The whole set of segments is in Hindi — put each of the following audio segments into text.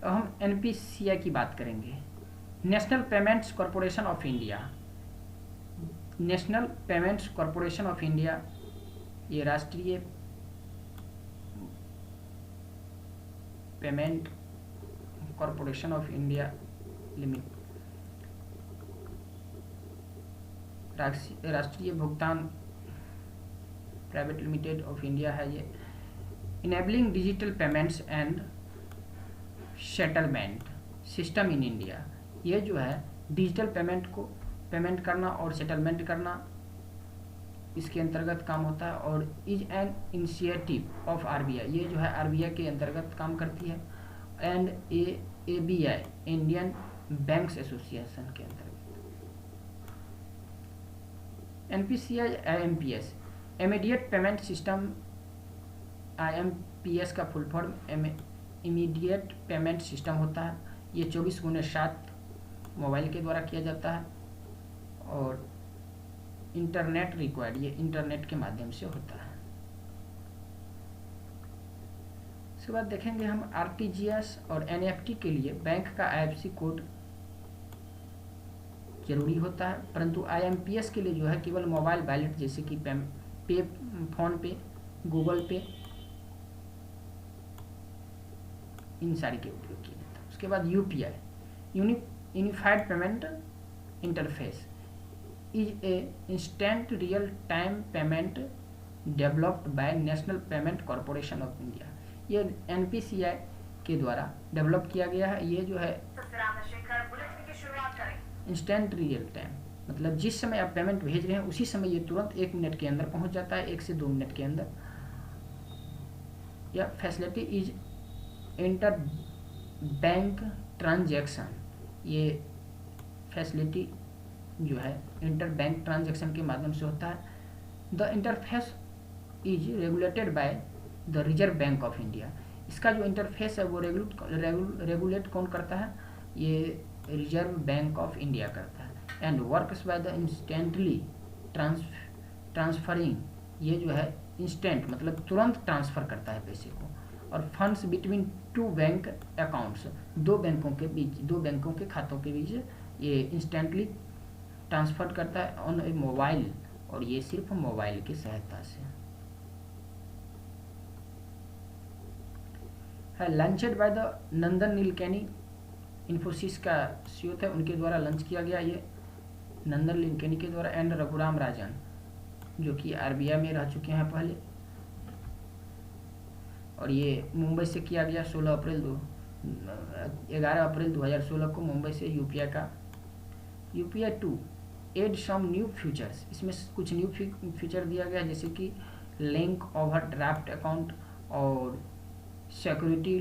अब हम एनपीसीआई की बात करेंगे। National payments corporation of India, national payments corporation of India, ये राष्ट्रीय payment corporation of India limited, राष्ट्रीय भुगतान प्राइवेट लिमिटेड ऑफ इंडिया है ये। Enabling digital payments and settlement system in India, ये जो है डिजिटल पेमेंट को पेमेंट करना और सेटलमेंट करना इसके अंतर्गत काम होता है। और is an initiative of RBI, ये जो है आरबीआई के अंतर्गत काम करती है। And ABI Indian banks association के अंतर्गत। NPCI IMPS immediate payment system, IMPS का full form immediate payment system होता है। ये 24/7 मोबाइल के द्वारा किया जाता है और इंटरनेट रिक्वायर्ड, ये इंटरनेट के माध्यम से होता है। उसके बाद देखेंगे हम आरटीजीएस और एनईएफटी के लिए बैंक का आईएफएससी कोड जरूरी होता है, परंतु आईएमपीएस के लिए जो है केवल मोबाइल वॉलेट जैसे कि पे, फोन पे, गूगल पे, इन सारी के उपयोग किया जाता है। उसके बाद UPI unified payment interface is a instant real time payment developed by national payment corporation of India, ये एनपीसीआई के द्वारा डेवलप किया गया है। ये जो है इंस्टेंट रियल टाइम, मतलब जिस समय आप पेमेंट भेज रहे हैं उसी समय ये तुरंत 1 मिनट के अंदर पहुंच जाता है, 1 से 2 मिनट के अंदर। यह facility is inter bank transaction, ये फैसिलिटी जो है इंटर बैंक ट्रांजैक्शन के माध्यम से होता है। The interface is regulated by the reserve bank of India, इसका जो इंटरफेस है वो रेगुलेट कौन करता है, ये रिजर्व बैंक ऑफ इंडिया करता है। And works by the instantly transferring, ये जो है इंस्टेंट मतलब तुरंत ट्रांसफर करता है पैसे को। और फंड्स बिटवीन 2 बैंक अकाउंट्स, 2 बैंकों के बीच, 2 बैंकों के खातों के बीच ये इंस्टेंटली ट्रांसफर करता है ऑन ए मोबाइल, और ये सिर्फ मोबाइल की सहायता से है। लॉन्चड बाय द नंदन नीलकेनी, इन्फोसिस का सीईओ थे, उनके द्वारा लॉन्च किया गया ये नंदन नीलकेनी के द्वारा। एंड रघुराम राजन जो कि आरबीआई में रह चुके हैं पहले, और ये मुंबई से किया गया 11 अप्रैल 2016 को मुंबई से। UPI 2 add some new features, इसमें कुछ न्यू फीचर दिया गया जैसे कि लिंक ओवर ड्राफ्ट अकाउंट और security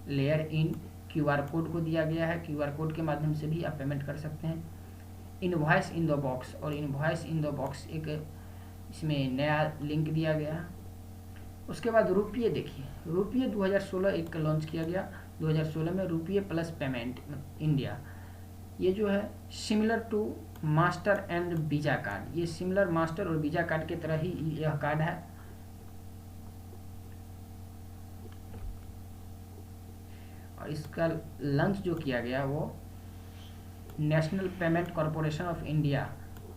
layer in QR code को दिया गया है, क्यूआर कोड के माध्यम से भी आप पेमेंट कर सकते हैं। इनवॉइस इन द बॉक्स, और इनवॉइस इन द बॉक्स एक इसमें नया लिंक दिया गया है। उसके बाद रुपये, देखिए रुपये 2016 एक लॉन्च किया गया 2016 में, रुपये प्लस पेमेंट इंडिया, ये जो है similar to Master and Visa card, ये सिमिलर मास्टर और वीजा कार्ड की तरह ही यह कार्ड है। और इसका लॉन्च जो किया गया वो national payment corporation of India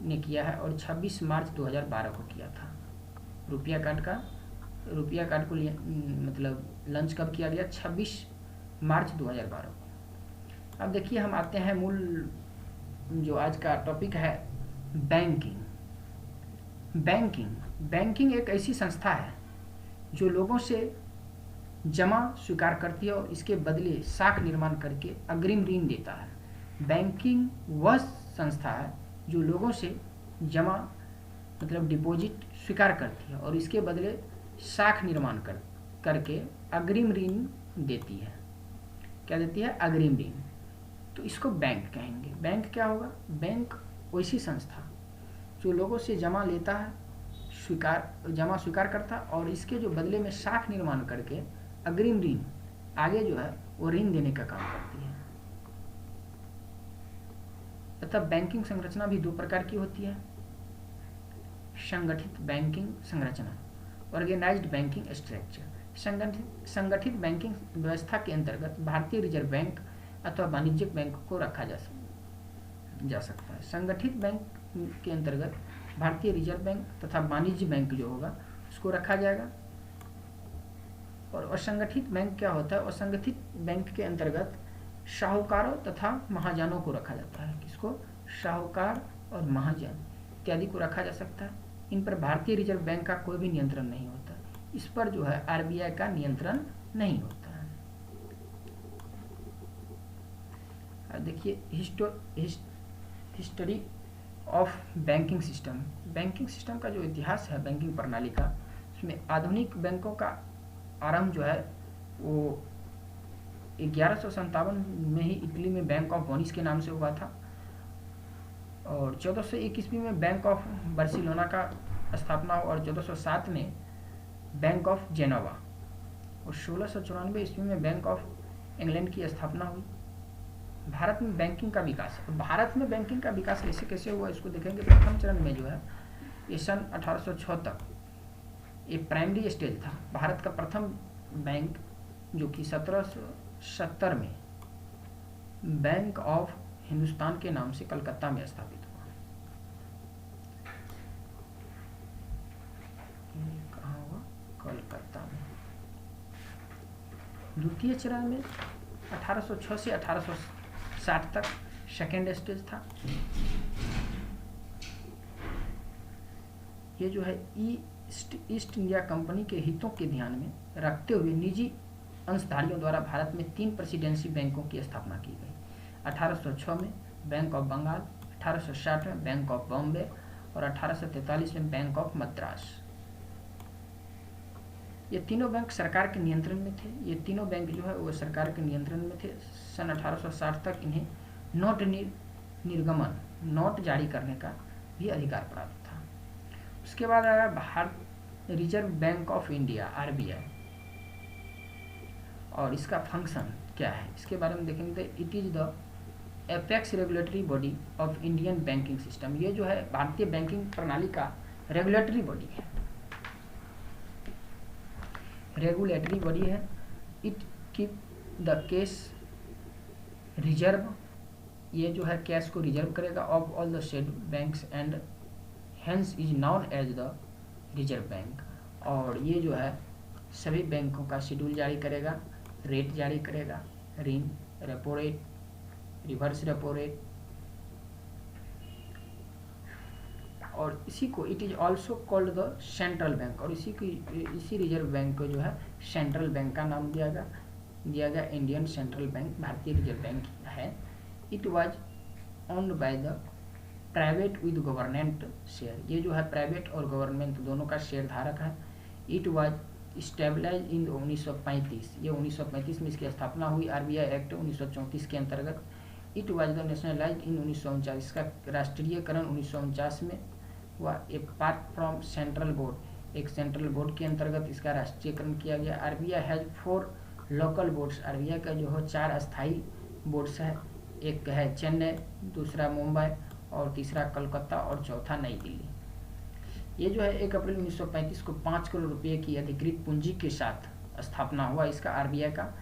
ने किया है और 26 मार्च 2012 को किया था। रुपया कार्ड को मतलब लॉन्च कब किया गया, 26 मार्च 2012 को। अब देखिए हम आते हैं मूल जो आज का टॉपिक है, बैंकिंग एक ऐसी संस्था है जो लोगों से जमा स्वीकार करती है और इसके बदले साख निर्माण करके अग्रिम ऋण देता है। बैंकिंग वह संस्था है जो लोगों से जमा मतलब डिपॉजिट स्वीकार करती है और इसके बदले साख निर्माण करके अग्रिम ऋण देती है। क्या देती है, अग्रिम ऋण। तो इसको बैंक कहेंगे। बैंक क्या होगा, बैंक वैसी संस्था जो लोगों से जमा लेता है, जमा स्वीकार करता और इसके जो बदले में साख निर्माण करके अग्रिम ऋण आगे जो है वो ऋण देने का काम करती है। तथा बैंकिंग संरचना भी 2 प्रकार की होती है, संगठित बैंकिंग संरचना, ऑर्गेनाइज्ड बैंकिंग स्ट्रक्चर। संगठित बैंकिंग व्यवस्था के अंतर्गत भारतीय रिजर्व बैंक अथवा वाणिज्यिक बैंक को रखा जा सकता है। संगठित बैंक के अंतर्गत भारतीय रिजर्व बैंक तथा वाणिज्य बैंक जो होगा उसको रखा जाएगा। और असंगठित बैंक क्या होता है? असंगठित बैंक के अंतर्गत साहूकारों तथा महाजनों को रखा जाता है। किसको? साहूकार और महाजन इत्यादि को रखा जा सकता है। इन पर भारतीय रिजर्व बैंक का कोई भी नियंत्रण नहीं होता। इस पर जो है आरबीआई का नियंत्रण नहीं होता है। देखिए history of banking system. Banking system का जो इतिहास है बैंकिंग प्रणाली का, उसमें आधुनिक बैंकों का आरंभ जो है वो 1157 में ही इटली में बैंक ऑफ वेनिस के नाम से हुआ था। और 1401 ईस्वी में बैंक ऑफ बार्सिलोना का स्थापना हुआ और 1407 में बैंक ऑफ जेनोवा और 1694 ईस्वी में बैंक ऑफ इंग्लैंड की स्थापना हुई। भारत में बैंकिंग का विकास, भारत में बैंकिंग का विकास कैसे हुआ इसको देखेंगे। प्रथम चरण में जो है ये सन 1806 तक ये प्राइमरी स्टेज था। भारत का प्रथम बैंक जो कि 1770 में बैंक ऑफ हिंदुस्तान के नाम से कलकत्ता में स्थापित हुआ। कहाँ हुआ? कलकत्ता में। द्वितीय चरण में 1806 से 1860 तक सेकेंड स्टेज था। ये जो है ईस्ट इंडिया कंपनी के हितों के ध्यान में रखते हुए निजी अंशधारियों द्वारा भारत में 3 प्रेसिडेंसी बैंकों की स्थापना की गई। 1806 में बैंक ऑफ बंगाल, 1860 में बैंक ऑफ बॉम्बे और 1843 में बैंक ऑफ मद्रास। ये तीनों बैंक सरकार के नियंत्रण में थे। ये तीनों बैंक जो है वो सरकार के नियंत्रण में थे। सन 1860 तक इन्हें नोट निर्गमन, नोट जारी करने का भी अधिकार प्राप्त था। उसके बाद आया Bharat reserve bank of India RBI, और इसका फंक्शन क्या है इसके बारे में देखेंगे। It is the apex regulatory body of Indian banking system. ये जो है भारतीय बैंकिंग प्रणाली का रेगुलेटरी बॉडी है, रेगुलेटरी बॉडी है। It keep the cash reserve, ये जो है कैश को रिजर्व करेगा of all the shed banks and hence is known as the reserve bank. और ये जो है सभी बैंकों का शेड्यूल जारी करेगा, रेट जारी करेगा, ऋण, repo rate, reverse repo rate. और इसी को it is also called the central bank, और इसी रिजर्व बैंक को जो है सेंट्रल बैंक का नाम दिया गया। इंडियन सेंट्रल बैंक भारतीय रिजर्व बैंक है। It was owned by the private with government share. ये जो है प्राइवेट और गवर्नमेंट दोनों का शेयर धारक है। इट वाज स्टेबलाइज इन 1935, ये 1935 में इसकी स्थापना हुई आरबीआई एक्ट 1934 के अंतर्गत। इट वाज द नेशनलाइज इन 1949, इसका राष्ट्रीयकरण 1949 में हुआ। ए पार्ट फ्रॉम सेंट्रल बोर्ड, एक सेंट्रल बोर्ड के अंतर्गत इसका राष्ट्रीयकरण किया गया। RBI has 4 local boards, RBI का जो है 4 अस्थायी बोर्ड्स है। एक है चेन्नई, दूसरा मुंबई और तीसरा कलकत्ता और चौथा नई दिल्ली। ये जो है 1 अप्रैल 1935 को 5 करोड़ रुपए की अधिकृत पूंजी के साथ स्थापना हुआ इसका आरबीआई का।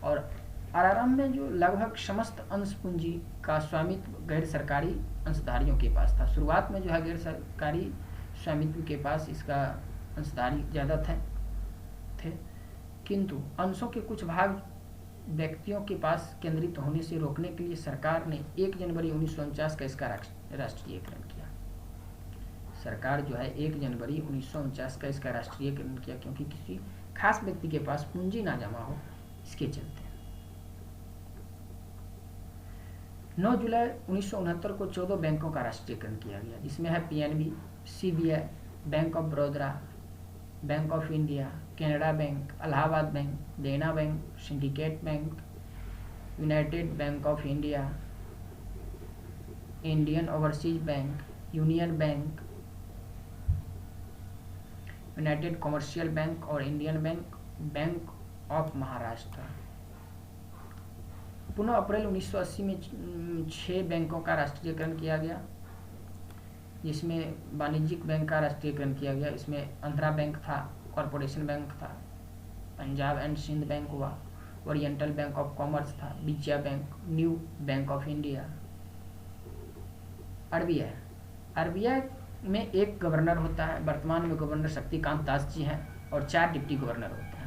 और आरआरएम में जो लगभग समस्त अंश पूंजी का स्वामित्व गैर सरकारी अंशधारियों के पास था। शुरुआत में जो है गैर सरकारी स्वामित्व के पास इसका अंशधारी ज़्यादा थे, किंतु अंशों के कुछ भाग व्यक्तियों के पास केंद्रित होने से रोकने के लिए सरकार ने 1 जनवरी 1949 का इसका राष्ट्रीयकरण किया। सरकार जो है 1 जनवरी 1949 का इसका राष्ट्रीयकरण किया, क्योंकि किसी खास व्यक्ति के पास पूंजी ना जमा हो, इसके चलते। 9 जुलाई 1969 को 14 बैंकों का राष्ट्रीयकरण किया गया, जिसमें है PNB, CBI, bank of Baroda, bank of India, Canara bank, Allahabad bank, Dena bank, syndicate bank, united bank of India, Indian overseas bank, union bank, यूनाइटेड कमर्शियल बैंक और Indian bank, bank of Maharashtra. पुनः अप्रैल 1980 में 6 बैंकों का राष्ट्रीयकरण किया गया, जिसमें वाणिज्यिक बैंक का राष्ट्रीयकरण किया गया। इसमें आंध्रा बैंक था, कॉरपोरेशन बैंक था, पंजाब एंड सिंध बैंक हुआ, ओरिएंटल बैंक ऑफ कॉमर्स था, Vijaya bank, new bank of India. RBI में एक गवर्नर होता है, वर्तमान में गवर्नर शक्तिकांत दास जी हैं, और 4 डिप्टी गवर्नर होते हैं।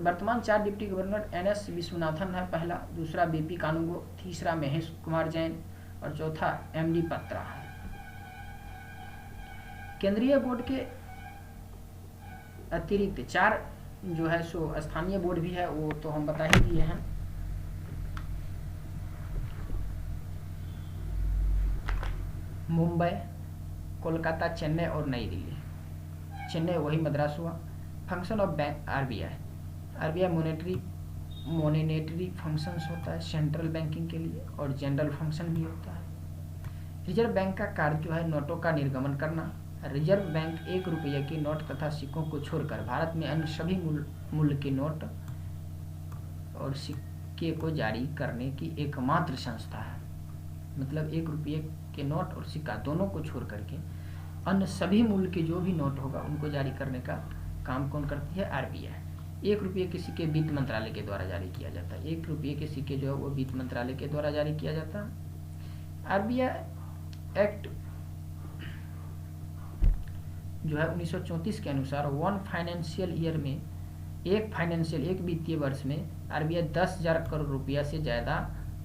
वर्तमान 4 डिप्टी गवर्नर NS विश्वनाथन है पहला, दूसरा BP कानूंगो, तीसरा महेश कुमार जैन और चौथा MD पत्रा है। केंद्रीय बोर्ड के अतिरिक्त 4 जो है सो स्थानीय बोर्ड भी है, वो तो हम बता ही दिए हैं। मुंबई, कोलकाता, चेन्नई और नई दिल्ली। चेन्नई वही मद्रास हुआ। Function of bank RBI monetary functions होता है सेंट्रल बैंकिंग के लिए, और जनरल फंक्शन भी होता है। रिजर्व बैंक का कार्य जो है नोटों का निर्गमन करना। रिजर्व बैंक 1 रुपये के नोट तथा सिक्कों को छोड़कर भारत में अन्य सभी मूल्य के नोट और सिक्के को जारी करने की एकमात्र संस्था है। मतलब 1 रुपये के नोट और सिक्का दोनों को छोड़ करके अन्य सभी मूल्य के जो भी नोट होगा उनको जारी करने का काम कौन करती है? आरबीआई। 1 रुपये के सिक्के वित्त मंत्रालय के द्वारा जारी किया जाता है। 1 रुपये के सिक्के जो है वो वित्त मंत्रालय के द्वारा जारी किया जाता है। आरबीआई एक्ट जो है 1934 के अनुसार 1 फाइनेंशियल ईयर में एक वित्तीय वर्ष में आरबीआई 10,000 करोड़ रुपया से ज़्यादा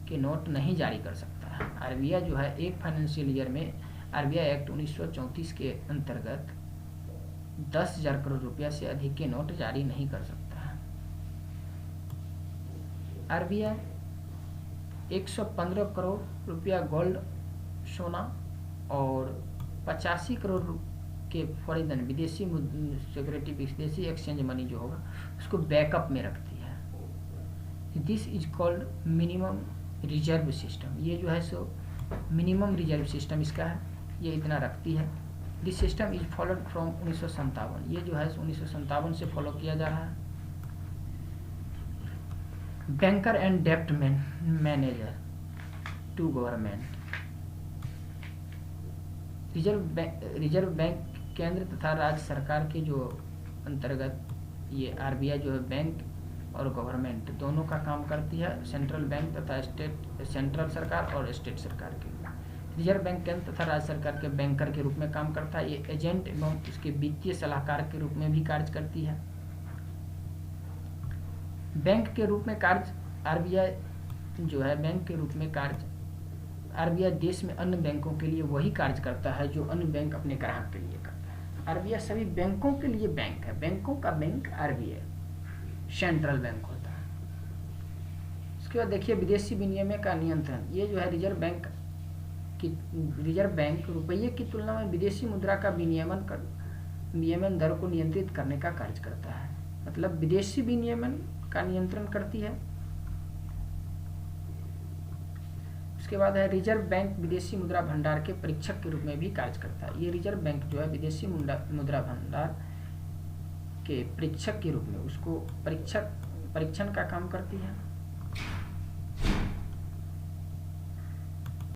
के नोट नहीं जारी कर सकता है। आरबीआई जो है एक फाइनेंशियल ईयर में आरबीआई एक्ट 1934 के अंतर्गत 10,000 करोड़ रुपया से अधिक के नोट जारी नहीं कर सकता है। आरबीआई 115 करोड़ रुपया गोल्ड सोना और 85 करोड़ के फॉरेन विदेशी सिक्योरिटी विदेशी एक्सचेंज मनी जो होगा उसको बैकअप में रखती है। This is called minimum reserve system. ये जो है सो मिनिमम रिजर्व सिस्टम इसका है, ये इतना रखती है। This system is followed from 1957। ये जो है 1957 से फॉलो किया जा रहा है। बैंकर एंड डेप्ट manager to government. Reserve bank केंद्र तथा राज्य सरकार के जो अंतर्गत ये आरबीआई जो है बैंक और गवर्नमेंट दोनों का काम करती है। सेंट्रल बैंक तथा सेंट्रल सरकार और स्टेट सरकार के। रिजर्व बैंक केंद्र तथा राज्य सरकार के बैंकर के रूप में काम करता है। ये एजेंट एवं उसके वित्तीय सलाहकार के रूप में भी कार्य करती है। बैंक के रूप में कार्य आरबीआई जो है बैंक के रूप में कार्य आरबीआई देश में अन्य बैंकों के लिए वही कार्य करता है जो अन्य बैंक अपने ग्राहक के लिए करता है। आरबीआई सभी बैंकों के लिए बैंक है। बैंकों का बैंक आरबीआई सेंट्रल बैंक होता है। उसके बाद देखिए विदेशी विनिमय का नियंत्रण। ये जो है रिजर्व बैंक रुपये की तुलना में विदेशी मुद्रा का विनियमन दर को नियंत्रित करने का कार्य करता है। मतलब विदेशी विनियमन का नियंत्रण करती है। उसके बाद है रिजर्व बैंक विदेशी मुद्रा भंडार के परीक्षक के रूप में भी कार्य करता है। ये रिजर्व बैंक जो है विदेशी मुद्रा भंडार के परीक्षक के रूप में उसको परीक्षण का काम करती है।